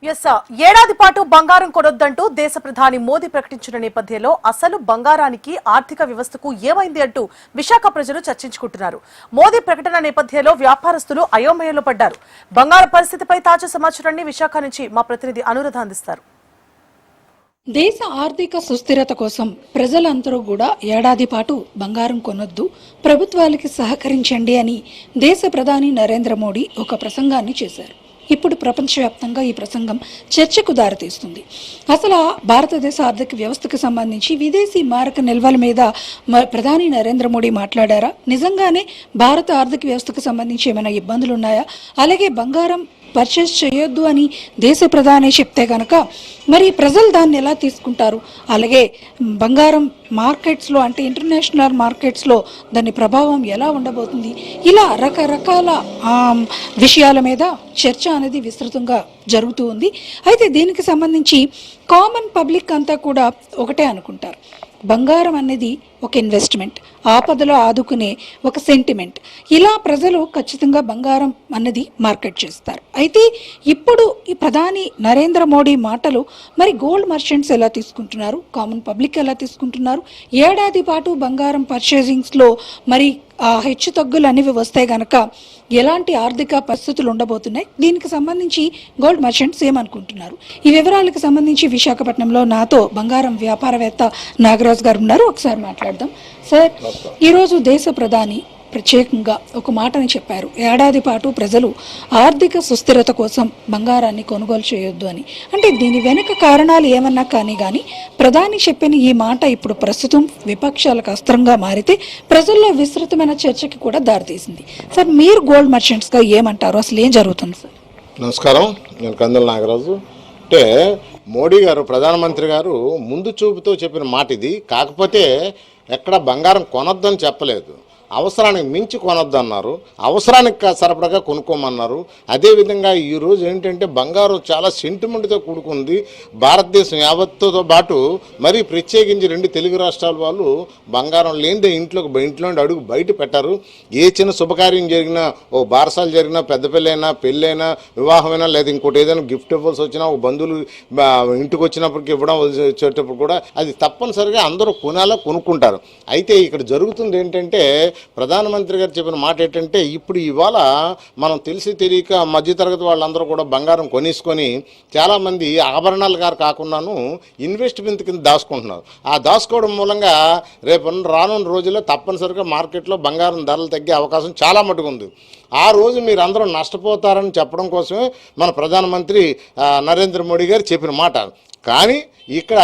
ఏడాది పాటు బంగారం కొనొద్దంటూ దేశ ప్రధాని మోదీ ప్రకటించిన నేపథ్యంలో అసలు బంగారానికి ఆర్థిక వ్యవస్థకు ఏమైంది అంటూ విశాఖ ప్రజలు చర్చించుకుంటున్నారు. మోదీ ప్రకటన నేపథ్యంలో వ్యాపారస్తులు అయోమయంలో పడ్డారు. బంగారం పరిస్థితిపై తాజా సమాచారాన్ని విశాఖ నుంచి మా ప్రతినిధి అనురాధ అందిస్తారు. దేశ ఆర్థిక సుస్థిరత కోసం ప్రజలందరూ కూడా ఏడాది పాటు బంగారం కొనొద్దు, ప్రభుత్వాలకి సహకరించండి అని దేశ ప్రధాని నరేంద్ర మోడీ ఒక ప్రసంగాన్ని చేశారు. ఇప్పుడు ప్రపంచవ్యాప్తంగా ఈ ప్రసంగం చర్చకు దారితీస్తుంది. అసలు భారతదేశ ఆర్థిక వ్యవస్థకు సంబంధించి విదేశీ మారక నిల్వల మీద ప్రధాని నరేంద్ర మోడీ మాట్లాడారా? నిజంగానే భారత ఆర్థిక వ్యవస్థకు సంబంధించి ఏమైనా ఇబ్బందులు ఉన్నాయా? అలాగే బంగారం పర్చేస్ చేయొద్దు అని దేశ ప్రధాని చెప్తే కనుక మరి ప్రజలు దాన్ని ఎలా తీసుకుంటారు? అలాగే బంగారం మార్కెట్స్లో అంటే ఇంటర్నేషనల్ మార్కెట్స్లో దాని ప్రభావం ఎలా ఉండబోతుంది? ఇలా రకరకాల విషయాల మీద చర్చ అనేది విస్తృతంగా జరుగుతూ ఉంది. అయితే దీనికి సంబంధించి కామన్ పబ్లిక్ అంతా కూడా ఒకటే అనుకుంటారు, బంగారం అనేది ఒక ఇన్వెస్ట్మెంట్, ఆపదలో ఆదుకునే ఒక సెంటిమెంట్. ఇలా ప్రజలు ఖచ్చితంగా బంగారం అన్నది మార్కెట్ చేస్తారు. అయితే ఇప్పుడు ఈ ప్రధాని నరేంద్ర మోడీ మాటలు మరి గోల్డ్ మర్చెంట్స్ ఎలా తీసుకుంటున్నారు, కామన్ పబ్లిక్ ఎలా తీసుకుంటున్నారు, ఏడాది పాటు బంగారం పర్చేజింగ్స్లో మరి హెచ్చు తగ్గులు అనేవి వస్తే గనక ఎలాంటి ఆర్థిక పరిస్థితులు ఉండబోతున్నాయి, దీనికి సంబంధించి గోల్డ్ మర్చెంట్స్ ఏమనుకుంటున్నారు? ఈ వివరాలకు సంబంధించి విశాఖపట్నంలో నాతో బంగారం వ్యాపారవేత్త నాగరాజు గారు ఉన్నారు. ఒకసారి మాట్లాడదాం. సార్, ఈరోజు దేశ ప్రధాని ప్రత్యేకంగా ఒక మాటని చెప్పారు, ఏడాది పాటు ప్రజలు ఆర్థిక సుస్థిరత కోసం బంగారాన్ని కొనుగోలు చేయొద్దు అని. అంటే దీని వెనుక కారణాలు ఏమన్నా కానీ ప్రధాని చెప్పిన ఈ మాట ఇప్పుడు ప్రస్తుతం విపక్షాలకు అస్త్రంగా మారితే ప్రజల్లో విస్తృతమైన చర్చకి కూడా దారితీసింది. సార్, మీరు గోల్డ్ మర్చెంట్స్గా ఏమంటారు? అసలు ఏం జరుగుతుంది సార్? నమస్కారం, నేను కందుల నాగరాజు. అంటే మోడీ గారు, ప్రధానమంత్రి గారు ముందు చూపుతో చెప్పిన మాట ఇది. కాకపోతే ఎక్కడ బంగారం కొనొద్దని చెప్పలేదు, అవసరానికి మించి కొనొద్దన్నారు, అవసరానికి సరఫరాగా కొనుక్కోమన్నారు. అదేవిధంగా ఈరోజు ఏంటంటే బంగారం చాలా సెంటిమెంట్తో కూడుకుంది. భారతదేశం యావత్తుతో పాటు మరి ప్రత్యేకించి 2 తెలుగు రాష్ట్రాల వాళ్ళు బంగారం లేనిదే ఇంట్లో నుండి అడుగు బయట పెట్టారు. ఏ చిన్న శుభకార్యం జరిగినా, ఓ బారసాలు జరిగినా, పెద్ద పెళ్ళైనా, పెళ్ళైనా, వివాహమైనా, లేదా ఇంకోటి ఏదైనా గిఫ్ట్ ఇవ్వాల్సి వచ్చినా, ఒక బంధువులు ఇంటికి వచ్చినప్పటికి ఇవ్వడం వచ్చేటప్పుడు కూడా అది తప్పనిసరిగా అందరూ కొనుక్కుంటారు. అయితే ఇక్కడ జరుగుతుంది ఏంటంటే, ప్రధానమంత్రి గారు చెప్పిన మాట ఏంటంటే, ఇప్పుడు ఇవాళ మనం తెలిసి తెలియక మధ్యతరగతి వాళ్ళందరూ కూడా బంగారం కొనేసుకొని చాలామంది ఆభరణాలు గారు కాకుండాను ఇన్వెస్ట్మెంట్ కింద దాచుకుంటున్నారు. ఆ దాచుకోవడం మూలంగా రేపు రానున్న రోజుల్లో తప్పనిసరిగా మార్కెట్లో బంగారం ధరలు తగ్గే అవకాశం చాలా మటుకు ఉంది. ఆ రోజు మీరు అందరూ నష్టపోతారని చెప్పడం కోసమే మన ప్రధానమంత్రి నరేంద్ర మోడీ గారు చెప్పిన మాట. కానీ ఇక్కడ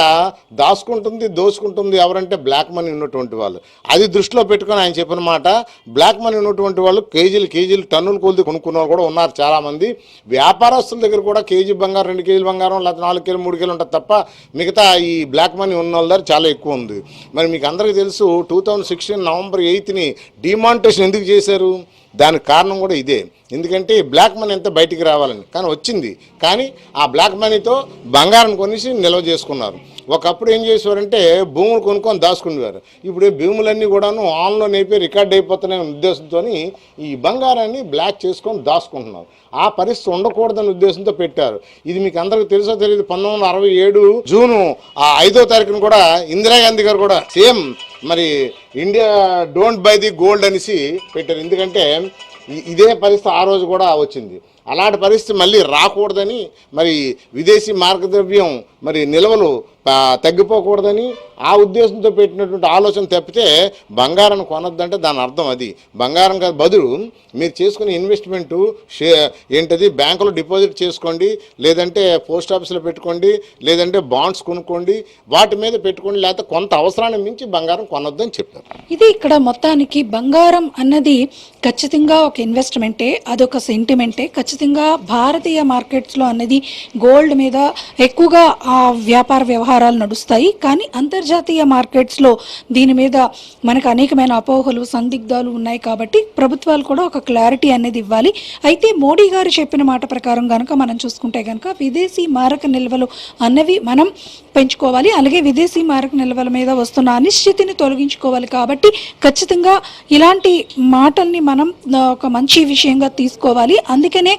దోచుకుంటుంది ఎవరంటే బ్లాక్ మనీ ఉన్నటువంటి వాళ్ళు. అది దృష్టిలో పెట్టుకొని ఆయన చెప్పిన మాట. బ్లాక్ మనీ ఉన్నటువంటి వాళ్ళు కేజీలు టన్నులు కొలిది కొనుక్కున్న వాళ్ళు కూడా ఉన్నారు చాలామంది. వ్యాపారస్తుల దగ్గర కూడా కేజీ బంగారం, 2 కేజీల బంగారం, లేదా 4 కేజీలు 3 కేజీలు ఉంటుంది తప్ప మిగతా ఈ బ్లాక్ మనీ ఉన్న వాళ్ళ దగ్గర చాలా ఎక్కువ ఉంది. మరి మీకు అందరికీ తెలుసు, 2016 నవంబర్ 8ని డిమానిటేషన్ ఎందుకు చేశారు? దానికి కారణం కూడా ఇదే. ఎందుకంటే బ్లాక్ మనీ అంతా బయటికి రావాలని. కానీ వచ్చింది, కానీ ఆ బ్లాక్ మనీతో బంగారం కొనేసి నిల్వ చేసుకున్నారు. ఒకప్పుడు ఏం చేసేవారంటే భూములు కొనుక్కొని దాచుకునేవారు. ఇప్పుడు భూములన్నీ కూడాను ఆన్లో అయిపోయి రికార్డ్ అయిపోతున్నాయనే ఉద్దేశంతో ఈ బంగారాన్ని బ్లాక్ చేసుకొని దాచుకుంటున్నారు. ఆ పరిస్థితి ఉండకూడదనే ఉద్దేశంతో పెట్టారు. ఇది మీకు అందరికీ తెలుసో తెలియదు, 1967 జూన్ 5వ తారీఖున కూడా ఇందిరాగాంధీ గారు కూడా సేమ్ మరి India don't by the gold అనేసి పెట్టారు. ఎందుకంటే ఇదే పరిస్థితి ఆ రోజు కూడా వచ్చింది. అలాంటి పరిస్థితి మళ్ళీ రాకూడదని, మరి విదేశీ మార్గద్రవ్యం మరి నిల్వలు తగ్గిపోకూడదని ఆ ఉద్దేశంతో పెట్టినటువంటి ఆలోచన తప్పితే బంగారం కొనొద్దంటే దాని అర్థం అది. బంగారం కాదు, బదులు మీరు చేసుకునే ఇన్వెస్ట్మెంటు ఏంటది, బ్యాంకులో డిపాజిట్ చేసుకోండి, లేదంటే పోస్ట్ ఆఫీస్లో పెట్టుకోండి, లేదంటే బాండ్స్ కొనుక్కోండి, వాటి మీద పెట్టుకోండి, లేకపోతే కొంత అవసరాన్ని మించి బంగారం కొనొద్దని చెప్పారు. ఇది ఇక్కడ మొత్తానికి బంగారం అన్నది ఖచ్చితంగా ఒక ఇన్వెస్ట్మెంటే, అదొక సెంటిమెంటే. ఖచ్చితంగా భారతీయ మార్కెట్స్లో అన్నది గోల్డ్ మీద ఎక్కువగా వ్యాపార వ్యవహారం వ్యవహారాలు నడుస్తాయి. కానీ అంతర్జాతీయ మార్కెట్స్లో దీని మీద మనకు అనేకమైన అపోహలు సందిగ్ధాలు ఉన్నాయి కాబట్టి ప్రభుత్వాలు కూడా ఒక క్లారిటీ అనేది ఇవ్వాలి. అయితే మోడీ గారు చెప్పిన మాట ప్రకారం కనుక మనం చూసుకుంటే కనుక విదేశీ మారక నిల్వలు అన్నవి మనం పెంచుకోవాలి. అలాగే విదేశీ మారక నిల్వల మీద వస్తున్న అనిశ్చితిని తొలగించుకోవాలి. కాబట్టి ఖచ్చితంగా ఇలాంటి మాటల్ని మనం ఒక మంచి విషయంగా తీసుకోవాలి. అందుకనే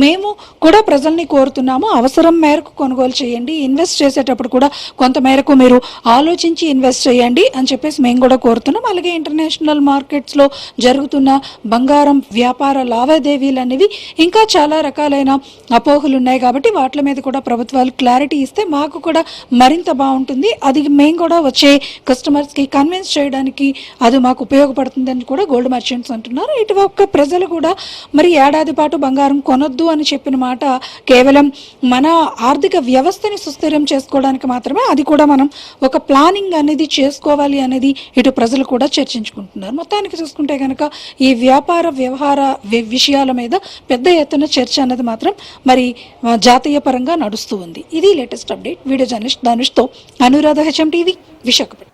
మేము కూడా ప్రజల్ని కోరుతున్నాము, అవసరం మేరకు కొనుగోలు చేయండి, ఇన్వెస్ట్ చేసేటప్పుడు కూడా కొంత మేరకు మీరు ఆలోచించి ఇన్వెస్ట్ చేయండి అని చెప్పేసి మేము కూడా కోరుతున్నాం. అలాగే ఇంటర్నేషనల్ మార్కెట్స్లో జరుగుతున్న బంగారం వ్యాపార లావాదేవీలు అనేవి ఇంకా చాలా రకాలైన అపోహలు ఉన్నాయి కాబట్టి వాటి మీద కూడా ప్రభుత్వాలు క్లారిటీ ఇస్తే మాకు కూడా మరింత బాగుంటుంది. అది మేము కూడా వచ్చే కస్టమర్స్కి కన్విన్స్ చేయడానికి అది మాకు ఉపయోగపడుతుందని కూడా గోల్డ్ మర్చెంట్స్ అంటున్నారు. ఇటువక్క ప్రజలు కూడా మరి ఏడాది పాటు బంగారం కొనొద్దు అని చెప్పిన మాట కేవలం మన ఆర్థిక వ్యవస్థని సుస్థిరం చేసుకోవడానికి మాత్రమే, అది కూడా మనం ఒక ప్లానింగ్ అనేది చేసుకోవాలి అనేది ఇటు ప్రజలు కూడా చర్చించుకుంటున్నారు. మొత్తానికి చూసుకుంటే కనుక ఈ వ్యాపార వ్యవహార విషయాల మీద పెద్ద ఎత్తున చర్చ అనేది మాత్రం మరి జాతీయ పరంగా నడుస్తూ ఉంది. ఇది లేటెస్ట్ అప్డేట్. వీడియో జర్నలిస్ట్ ధనుష్తో అనురాధ, HM టీవీ, విశాఖపట్నం.